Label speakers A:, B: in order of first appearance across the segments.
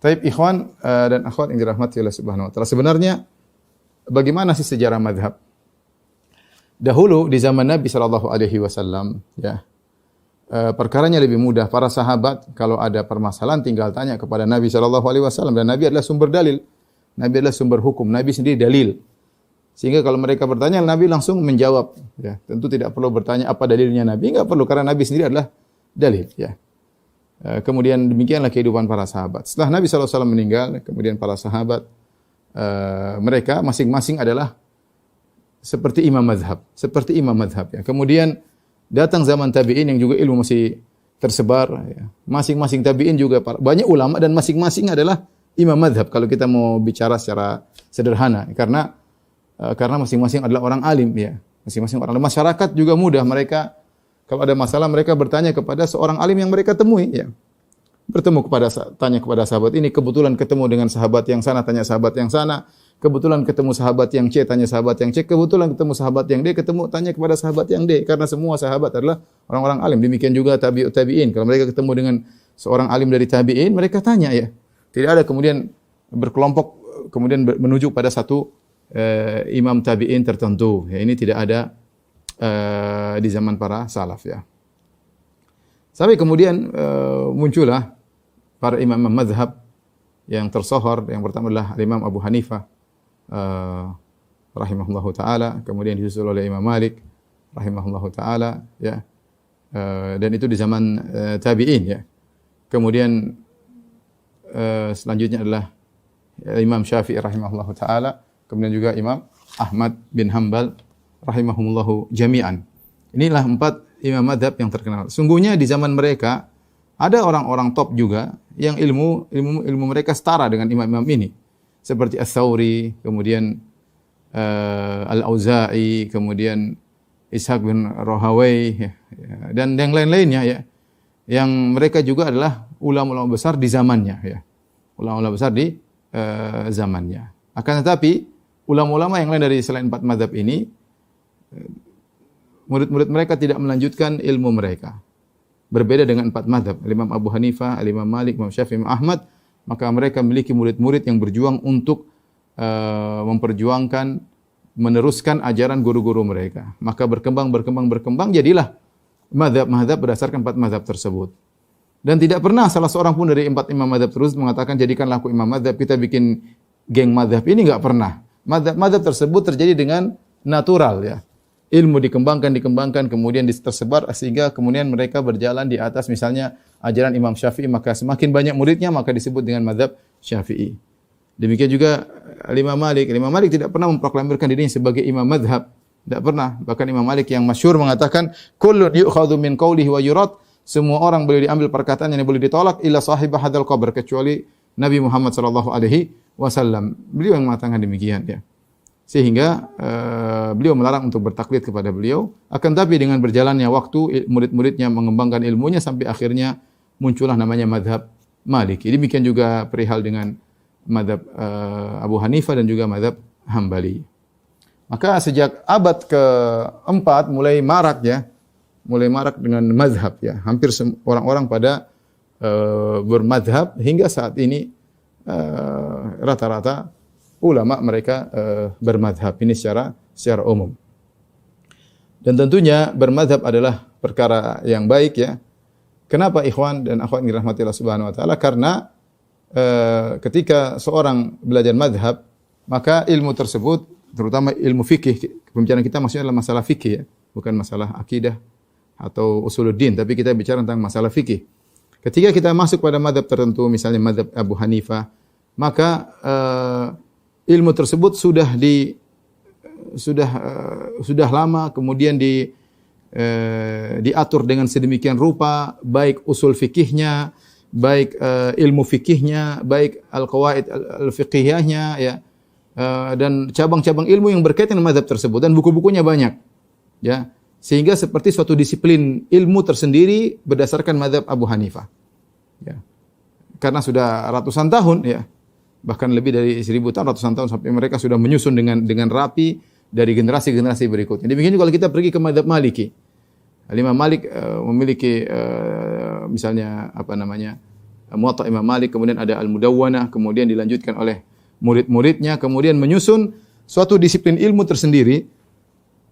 A: Taib ikhwan dan akhwat yang dirahmati oleh Subhanahu wa taala. Sebenarnya bagaimana sih sejarah mazhab? Dahulu di zaman Nabi sallallahu alaihi wasallam ya. Perkaranya lebih mudah. Para sahabat kalau ada permasalahan tinggal tanya kepada Nabi sallallahu alaihi wasallam dan Nabi adalah sumber dalil. Nabi adalah sumber hukum, Nabi sendiri dalil. Sehingga kalau mereka bertanya, Nabi langsung menjawab. Ya, tentu tidak perlu bertanya apa dalilnya Nabi, enggak perlu karena Nabi sendiri adalah dalil. Ya. Kemudian demikianlah kehidupan para sahabat. Setelah Nabi SAW meninggal, kemudian para sahabat mereka masing-masing adalah seperti imam mazhab. Ya. Kemudian datang zaman tabi'in yang juga ilmu masih tersebar. Ya. Masing-masing tabi'in juga banyak ulama dan masing-masing adalah imam mazhab. Kalau kita mau bicara secara sederhana, karena masing-masing adalah orang alim. Ya. Masing-masing orang alim. Masyarakat juga mudah mereka. Kalau ada masalah mereka bertanya kepada seorang alim yang mereka temui, ya. Tanya kepada sahabat ini, kebetulan ketemu dengan sahabat yang sana, tanya sahabat yang sana, kebetulan ketemu sahabat yang C, tanya sahabat yang C, kebetulan ketemu sahabat yang D, tanya kepada sahabat yang D, karena semua sahabat adalah orang-orang alim. Demikian juga tabi'in. Kalau mereka ketemu dengan seorang alim dari tabi'in, mereka tanya, ya. Tidak ada kemudian berkelompok kemudian menuju pada satu imam tabi'in tertentu. Ya, ini tidak ada di zaman para salaf, ya. Sampai kemudian muncullah para imam mazhab yang tersohor. Yang pertama adalah Imam Abu Hanifah rahimahullahu taala, kemudian disusul oleh Imam Malik rahimahullahu taala, ya. Dan itu di zaman tabi'in, ya. Kemudian selanjutnya adalah Imam Syafi'i rahimahullahu taala, kemudian juga Imam Ahmad bin Hanbal rahimahumullahu jami'an. Inilah 4 imam mazhab yang terkenal. Sungguhnya di zaman mereka ada orang-orang top juga yang ilmu mereka setara dengan imam-imam ini. Seperti Ats-Tsauri, kemudian Al-Auza'i, kemudian Ishaq bin Rahawai, ya, dan yang lain-lainnya, ya. Yang mereka juga adalah ulama-ulama besar di zamannya, ya. Ulama-ulama besar di zamannya. Akan tetapi ulama-ulama yang lain dari selain 4 mazhab ini, murid-murid mereka tidak melanjutkan ilmu mereka. Berbeda dengan 4 mazhab, Imam Abu Hanifah, Imam Malik, Imam Syafi'i, Imam Ahmad, maka mereka memiliki murid-murid yang berjuang untuk memperjuangkan, meneruskan ajaran guru-guru mereka. Maka berkembang, jadilah mazhab-mazhab berdasarkan 4 mazhab tersebut. Dan tidak pernah salah seorang pun dari 4 imam mazhab terus mengatakan jadikanlah aku imam mazhab, kita bikin geng mazhab. Ini enggak pernah. Mazhab tersebut terjadi dengan natural, ya. Ilmu dikembangkan, kemudian tersebar sehingga kemudian mereka berjalan di atas misalnya ajaran Imam Syafi'i, maka semakin banyak muridnya maka disebut dengan mazhab Syafi'i. Demikian juga Imam Malik. Imam Malik tidak pernah memproklamirkan dirinya sebagai imam mazhab, tidak pernah. Bahkan Imam Malik yang masyhur mengatakan kullun yu'khadhu min qawlihi wa yurad, semua orang boleh diambil perkataannya yang boleh ditolak illa sahib hadzal qabr, kecuali Nabi Muhammad sallallahu alaihi wasallam. Beliau yang mengatakan demikian, ya. Sehingga beliau melarang untuk bertaklid kepada beliau. Akan tapi dengan berjalannya waktu, murid-muridnya mengembangkan ilmunya sampai akhirnya muncullah namanya mazhab Maliki. Demikian juga perihal dengan mazhab Abu Hanifah dan juga mazhab Hambali. Maka sejak abad ke-4 mulai marak dengan mazhab, ya. Hampir orang-orang pada bermazhab hingga saat ini rata-rata ulama mereka bermadzhab ini secara umum. Dan tentunya bermadzhab adalah perkara yang baik, ya. Kenapa ikhwan dan akhwat yang dirahmati Allah Subhanahu wa taala? Karena ketika seorang belajar mazhab, maka ilmu tersebut, terutama ilmu fikih, pembicaraan kita maksudnya adalah masalah fikih, ya, bukan masalah akidah atau usuluddin, tapi kita bicara tentang masalah fikih. Ketika kita masuk pada mazhab tertentu, misalnya mazhab Abu Hanifah, maka ilmu tersebut sudah lama kemudian diatur dengan sedemikian rupa, baik usul fikihnya, baik ilmu fikihnya, baik al-qawaid al-fiqhiyahnya, ya, dan cabang-cabang ilmu yang berkaitan dengan mazhab tersebut, dan buku-bukunya banyak, ya, sehingga seperti suatu disiplin ilmu tersendiri berdasarkan mazhab Abu Hanifah, ya. Karena sudah ratusan tahun, ya, bahkan lebih dari 1000 tahun, ratusan tahun, sampai mereka sudah menyusun dengan rapi dari generasi-generasi berikutnya. Demikian juga kalau kita pergi ke mazhab Maliki. Imam Malik memiliki misalnya Muwatta Imam Malik, kemudian ada Al-Mudawwanah, kemudian dilanjutkan oleh murid-muridnya, kemudian menyusun suatu disiplin ilmu tersendiri,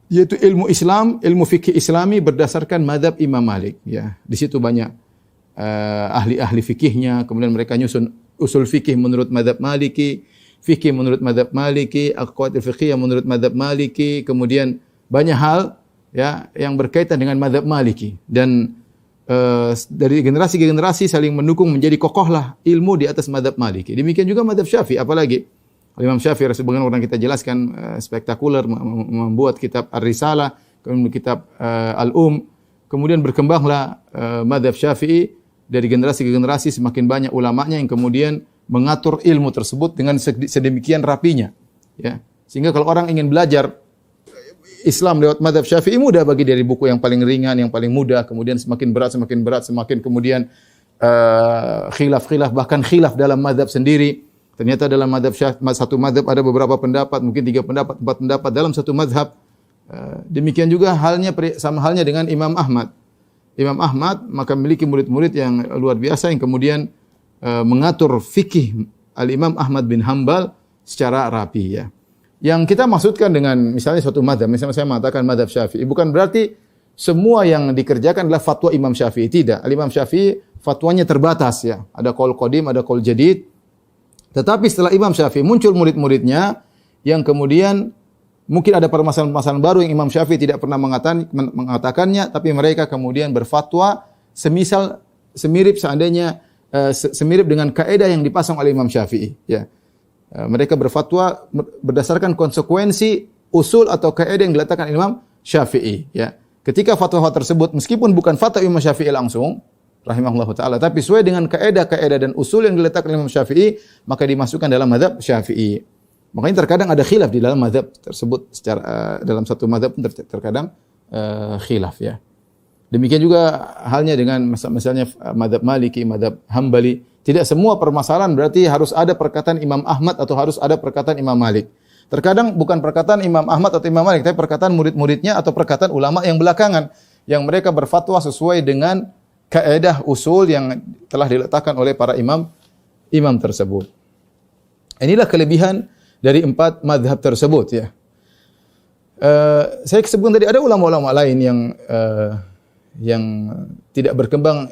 A: yaitu ilmu Islam, ilmu fikih Islami berdasarkan mazhab Imam Malik. Ya, di situ banyak ahli-ahli fikihnya, kemudian mereka nyusun usul fikih menurut mazhab Maliki, fikih menurut mazhab Maliki, aqwaid fiqhiyah menurut mazhab Maliki, kemudian banyak hal ya yang berkaitan dengan mazhab Maliki, dan dari generasi ke generasi saling mendukung, menjadi kokohlah ilmu di atas mazhab Maliki. Demikian juga mazhab Syafi'i, apalagi Imam Syafi'i sebagaimana orang kita jelaskan spektakuler membuat kitab Ar-Risalah, kemudian kitab kemudian berkembanglah mazhab Syafi'i dari generasi ke generasi, semakin banyak ulamanya yang kemudian mengatur ilmu tersebut dengan sedemikian rapinya, ya. Sehingga kalau orang ingin belajar Islam lewat mazhab Syafi'i mudah bagi dari buku yang paling ringan, yang paling mudah, kemudian semakin berat, semakin kemudian khilaf-khilaf, bahkan khilaf dalam mazhab sendiri. Ternyata dalam mazhab satu mazhab ada beberapa pendapat, mungkin 3 pendapat, 4 pendapat dalam satu mazhab. Demikian juga sama halnya dengan Imam Ahmad. Imam Ahmad maka memiliki murid-murid yang luar biasa yang kemudian mengatur fikih Al-Imam Ahmad bin Hanbal secara rapi, ya. Yang kita maksudkan dengan misalnya suatu mazhab, misalnya saya mengatakan mazhab Syafi'i, bukan berarti semua yang dikerjakan adalah fatwa Imam Syafi'i. Tidak. Al-Imam Syafi'i fatwanya terbatas, ya. Ada qaul qadim, ada qaul jadid. Tetapi setelah Imam Syafi'i muncul murid-muridnya yang kemudian mungkin ada permasalahan-permasalahan baru yang Imam Syafi'i tidak pernah mengatakannya, tapi mereka kemudian berfatwa semirip seandainya semirip dengan kaidah yang dipasang oleh Imam Syafi'i, ya. Mereka berfatwa berdasarkan konsekuensi usul atau kaidah yang diletakkan Imam Syafi'i, ya. Ketika fatwa tersebut meskipun bukan fatwa Imam Syafi'i langsung rahimahullahu taala, tapi sesuai dengan kaidah-kaidah dan usul yang diletakkan Imam Syafi'i, maka dimasukkan dalam mazhab Syafi'i. Makanya terkadang ada khilaf di dalam mazhab tersebut, secara dalam satu mazhab pun terkadang khilaf, ya. Demikian juga halnya dengan misalnya mazhab Maliki, mazhab Hambali. Tidak semua permasalahan berarti harus ada perkataan Imam Ahmad atau harus ada perkataan Imam Malik. Terkadang bukan perkataan Imam Ahmad atau Imam Malik, tapi perkataan murid-muridnya atau perkataan ulama yang belakangan, yang mereka berfatwa sesuai dengan kaidah usul yang telah diletakkan oleh para imam tersebut. Inilah kelebihan dari 4 mazhab tersebut, ya. Saya sebutkan tadi ada ulama-ulama lain yang tidak berkembang,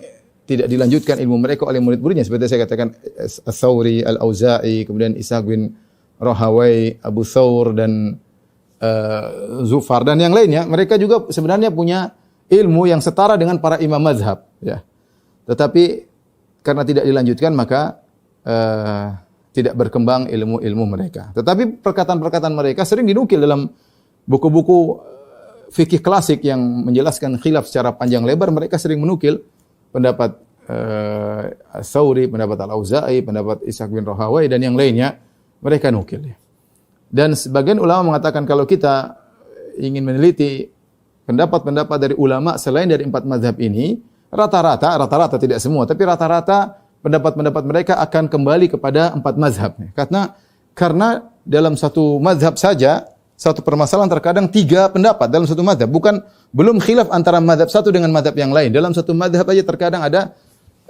A: tidak dilanjutkan ilmu mereka oleh murid-muridnya, seperti saya katakan Ats-Tsauri, Al-Auza'i, kemudian Ishaq bin Rahawai, Abu Thawr dan Zufar dan yang lainnya. Mereka juga sebenarnya punya ilmu yang setara dengan para imam mazhab, ya. Tetapi karena tidak dilanjutkan maka tidak berkembang ilmu-ilmu mereka. Tetapi perkataan-perkataan mereka sering dinukil dalam buku-buku fikih klasik yang menjelaskan khilaf secara panjang lebar. Mereka sering menukil pendapat Ats-Tsauri, pendapat Al-Auza'i, pendapat Ishaq bin Rahawai dan yang lainnya, mereka nukil, ya. Dan sebagian ulama mengatakan kalau kita ingin meneliti pendapat-pendapat dari ulama selain dari 4 mazhab ini, rata-rata tidak semua, tapi rata-rata pendapat-pendapat mereka akan kembali kepada 4 mazhab. Karena dalam satu mazhab saja, satu permasalahan terkadang 3 pendapat dalam satu mazhab. Belum khilaf antara mazhab satu dengan mazhab yang lain. Dalam satu mazhab aja terkadang ada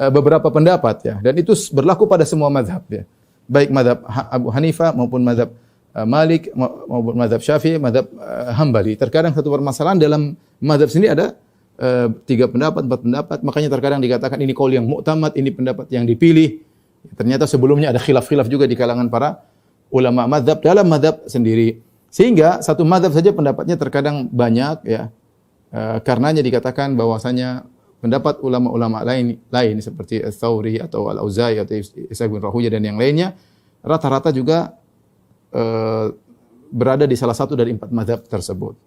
A: beberapa pendapat, ya. Dan itu berlaku pada semua mazhab, ya. Baik mazhab Abu Hanifah maupun mazhab Malik maupun mazhab Syafi'i, mazhab Hambali. Terkadang satu permasalahan dalam mazhab sendiri ada 3 pendapat, 4 pendapat. Makanya terkadang dikatakan ini qaul yang mu'tamad, ini pendapat yang dipilih. Ternyata sebelumnya ada khilaf-khilaf juga di kalangan para ulama mazhab dalam mazhab sendiri. Sehingga satu mazhab saja pendapatnya terkadang banyak, ya. Karenanya dikatakan bahwasanya pendapat ulama-ulama lain seperti Ats-Tsauri atau Al-Auza'i atau Ishaq bin Rahawai dan yang lainnya rata-rata juga berada di salah satu dari 4 mazhab tersebut.